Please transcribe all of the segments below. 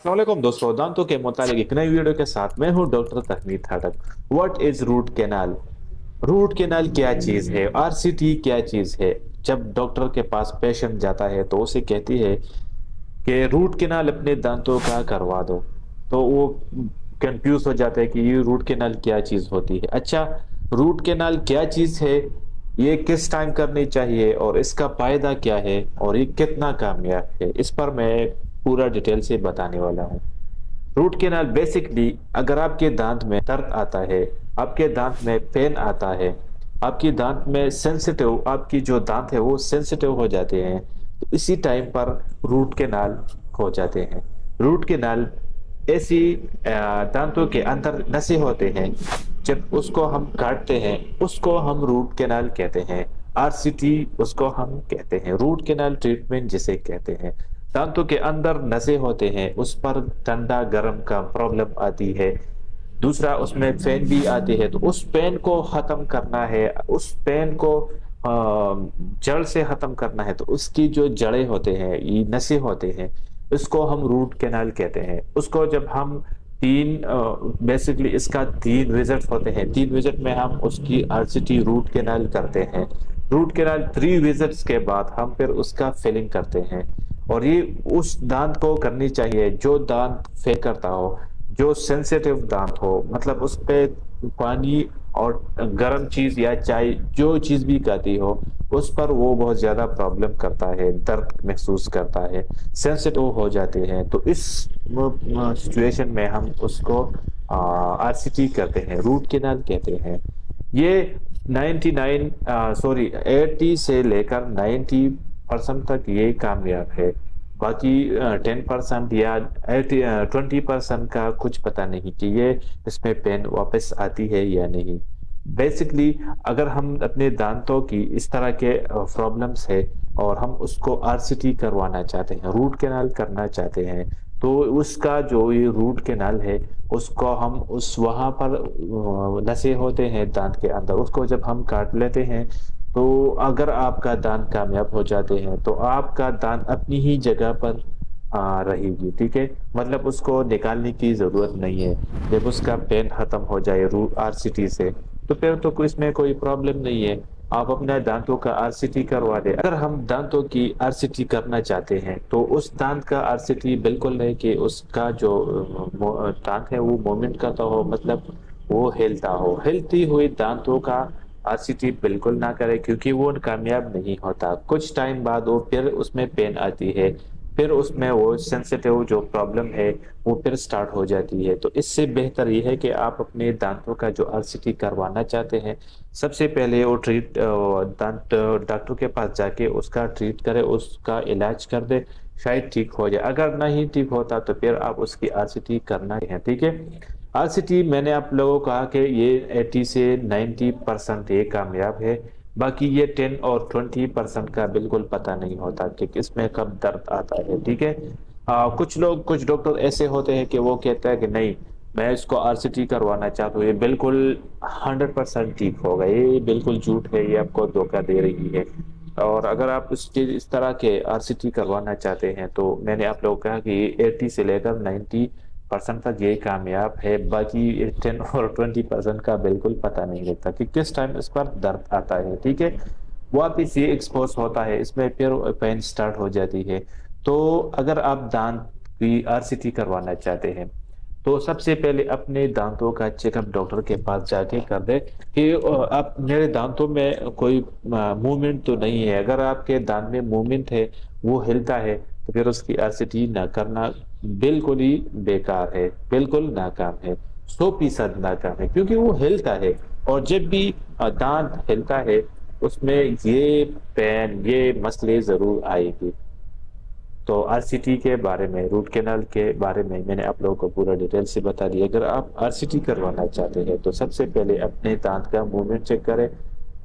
अस्सलाम वालेकुम दोस्तों, दांतों के मुतालिक एक नई वीडियो के साथ मैं हूं doctor Tahmeed Khattak. What is root canal? Root canal क्या चीज है? आरसीटी क्या चीज है? जब डॉक्टर के पास पेशेंट जाता है तो उसे कहती है कि रूट कैनाल अपने दांतों का करवा दो, तो वो कंफ्यूज हो जाता है कि ये रूट कैनाल क्या चीज होती है। अच्छा, रूट कैनाल क्या चीज है, ये किस टाइम करनी चाहिए और इसका फायदा क्या है और ये कितना कामयाब है, इस पर मैं पूरा डिटेल से बताने वाला हूँ। रूट कैनाल बेसिकली, अगर आपके दांत में दर्द आता है, आपके दांत में पेन आता है, आपकी दांत में सेंसिटिव, आपकी जो दांत है वो सेंसिटिव हो जाते हैं, तो इसी टाइम पर रूट कैनाल हो जाते हैं। रूट कैनाल ऐसी दांतों के अंदर नसें होते हैं, जब उसको हम काटते हैं उसको हम रूट कैनाल कहते हैं। आरसीटी उसको हम कहते हैं, रूट कैनाल ट्रीटमेंट जिसे कहते हैं। दांतों के अंदर नसें होते हैं, उस पर ठंडा गर्म का प्रॉब्लम आती है। दूसरा, उसमें पेन भी आती है, तो उस पेन को खत्म करना है, उस पेन को जड़ से खत्म करना है, तो उसकी जो जड़ें होते हैं, ये नसें होते हैं, इसको हम रूट कैनाल कहते हैं। उसको जब हम तीन बेसिकली इसका तीन विजिट होते हैं, तीन विजिट में हम उसकी आरसीटी रूट कैनाल करते हैं। रूट कैनाल थ्री विजिट्स के बाद हम फिर उसका फिलिंग करते हैं। और ये उस दांत को करनी चाहिए जो दांत फेल करता हो, जो सेंसिटिव दांत हो, मतलब उस पे पानी और गर्म चीज या चाय जो चीज भी खाती हो, उस पर वो बहुत ज्यादा प्रॉब्लम करता है, दर्द महसूस करता है, सेंसिटिव हो जाते हैं, तो इस सिचुएशन में हम उसको आरसीटी करते हैं, रूट कैनाल कहते हैं। ये 80 से लेकर 90% तक ये कामयाब है। बाकी 10% या 20% का कुछ पता नहीं कि ये इसमें पेन वापस आती है या नहीं। बेसिकली, अगर हम अपने दांतों की इस तरह के प्रॉब्लम्स है और हम उसको आरसीटी करवाना चाहते हैं, रूट कैनाल करना चाहते हैं, तो उसका जो ये रूट कैनाल है, उसको हम उस वहां पर नसें होते हैं दांत के अंदर, उसको जब हम काट लेते हैं, तो अगर आपका दांत कामयाब हो जाते हैं तो आपका दांत अपनी ही जगह पर रहेगी, ठीक है। मतलब उसको निकालने की जरूरत नहीं है। जब उसका पेन खत्म हो जाए रू आरसीटी से, तो फिर तो कोई इसमें कोई प्रॉब्लम नहीं है, आप अपने दांतों का आरसीटी करवा दे। अगर हम दांतों की आरसीटी करना चाहते हैं तो उस दांत का आरसीटी बिल्कुल नहीं कि उसका जो दांत है वो मूवमेंट करता हो, मतलब वो हिलता हो। हिलती हुई दांतों का आरसीटी बिल्कुल ना करे, क्योंकि वो कामयाब नहीं होता। कुछ टाइम बाद वो फिर उसमें पेन आती है, फिर उसमें वो सेंसिटिव जो प्रॉब्लम है वो फिर स्टार्ट हो जाती है। तो इससे बेहतर ये है कि आप अपने दांतों का जो आरसीटी करवाना चाहते हैं, सबसे पहले वो दांत डॉक्टर के पास जाके उसका ट्रीट करे, उसका इलाज कर दे, शायद ठीक हो जाए। अगर नहीं ठीक होता तो फिर आप उसकी आरसीटी करना है, ठीक है। आरसीटी मैंने आप लोगों को कहा कि ये 80 से 90% ये कामयाब है। बाकी ये 10 और 20% का बिल्कुल पता नहीं होता कि किसमें कब दर्द आता है, ठीक है। कुछ डॉक्टर ऐसे होते हैं कि वो कहते हैं कि नहीं, मैं इसको आरसीटी करवाना चाहता हूँ, ये बिल्कुल 100% ठीक होगा, ये बिल्कुल झूठ है, ये आपको धोखा दे रही है। और अगर आप इस तरह के आरसीटी करवाना चाहते हैं तो मैंने आप लोगों को कहा कि 80 से लेकर 90% तक ये कामयाब है। बाकी 10 और 20% का बिल्कुल पता नहीं लगता कि किस टाइम इस पर दर्द आता है, ठीक है। वापिस ये एक्सपोज होता है, इसमें फिर पेन स्टार्ट हो जाती है। तो अगर आप दांत की आरसीटी करवाना चाहते हैं तो सबसे पहले अपने दांतों का चेकअप डॉक्टर के पास जाके कर दे कि आप, मेरे दांतों में कोई मूवमेंट तो नहीं है। अगर आपके दांत में मूवमेंट है, वो हिलता है, तो फिर उसकी आरसीटी ना करना बिल्कुल ही बेकार है, बिल्कुल नाकाम है, 100% नाकाम है, क्योंकि वो हिलता है। और जब भी दांत हिलता है, उसमें ये पेन, ये मसले जरूर आएंगे। तो आरसीटी के बारे में, रूट कैनाल के बारे में मैंने आप लोगों को पूरा डिटेल से बता दिया। अगर आप आरसीटी करवाना चाहते हैं तो सबसे पहले अपने दांत का मूवमेंट चेक करें,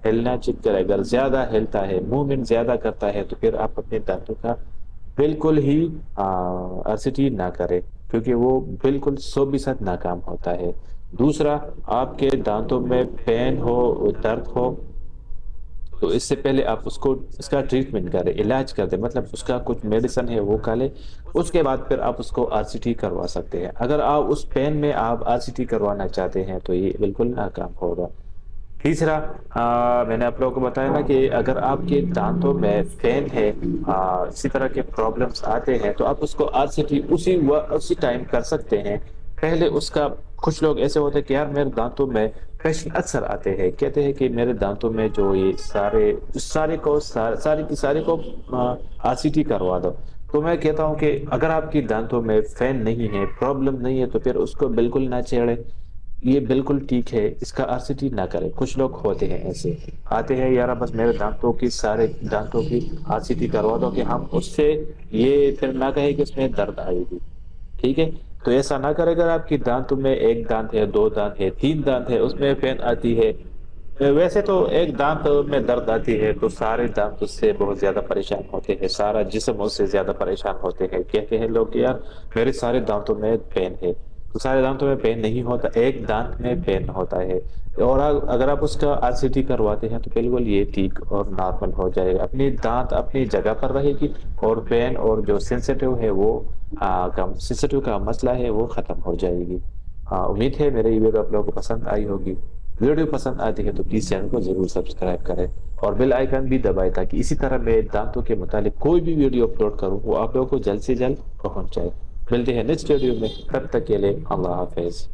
हिलना चेक करें। अगर ज्यादा हिलता है, मूवमेंट ज्यादा करता है, तो फिर आप अपने दांतों का बिल्कुल ही आरसीटी ना करें, क्योंकि वो बिल्कुल 100% नाकाम होता है। दूसरा, आपके दांतों में पेन हो, दर्द हो, तो इससे पहले आप उसको, इसका ट्रीटमेंट करें, इलाज कर दे, मतलब उसका कुछ मेडिसिन है वो खा ले, اس کے بعد پھر آپ اس کو RCT کروا سکتے ہیں. اگر آپ اس پین میں آپ RCT کروانا چاہتے ہیں تو یہ بالکل ناکام ہوگا. تیسرا، میں نے آپ لوگوں کو بتایا نا کہ اگر آپ کے دانتوں میں پین ہے، اسی طرح کے پرابلمس آتے ہیں تو آپ اس کو RCT اسی ٹائم کر سکتے ہیں. پہلے اس کا کچھ لوگ ایسے ہوتے ہیں کہ یار میرے دانتوں میں پیشن اکثر آتے ہیں، کہتے ہیں کہ میرے دانتوں میں جو یہ سارے کو RCT کروا دو. تو میں کہتا ہوں کہ اگر آپ کی دانتوں میں فین نہیں ہے، پرابلم نہیں ہے، تو پھر اس کو بالکل نہ چھیڑیں. یہ بالکل ٹھیک ہے، اس کا RCT نہ کریں. کچھ لوگ ہوتے ہیں ایسے آتے ہیں، یار بس میرے سارے دانتوں کی RCT کروا دو کہ ہم اس سے یہ پھر نہ کہیں کہ اس میں درد آئے گی. ٹھیک ہے، تو ایسا نہ کرے. اگر آپ کی دانتوں میں ایک دانت ہے، دو دانت ہے، تین دانت ہے، اس میں پین آتی ہے، ویسے تو ایک دانت میں درد آتی ہے تو سارے دانت اس سے بہت زیادہ پریشان ہوتے ہیں، سارا جسم اس سے زیادہ پریشان ہوتے ہیں. کہتے ہیں لوگ کہ یار میرے سارے دانتوں میں پین ہے. تو سارے دانتوں میں پین نہیں ہوتا، ایک دانت میں پین ہوتا ہے. اور اگر آپ اس کا RCT کرواتے ہیں تو بالکل یہ ٹھیک اور نارمل ہو جائے گا. اپنی دانت اپنی جگہ پر رہے گی اور پین اور جو سینسیٹیو ہے وہ سینسیٹیو کا مسئلہ ہے وہ ختم ہو جائے گی. امید ہے میرے یہ ویڈیو آپ لوگوں کو پسند آئی ہوگی. ویڈیو پسند آتی ہے تو پلیز چینل کو ضرور سبسکرائب کریں اور بیل آئیکن بھی دبائیں تاکہ اسی طرح میں دانتوں کے متعلق کوئی بھی ویڈیو اپلوڈ کروں وہ آپ لوگوں کو جلد سے جلد پہنچ جائے. ملتے ہیں نیکسٹ ویڈیو میں، تب تک کے لیے اللہ حافظ.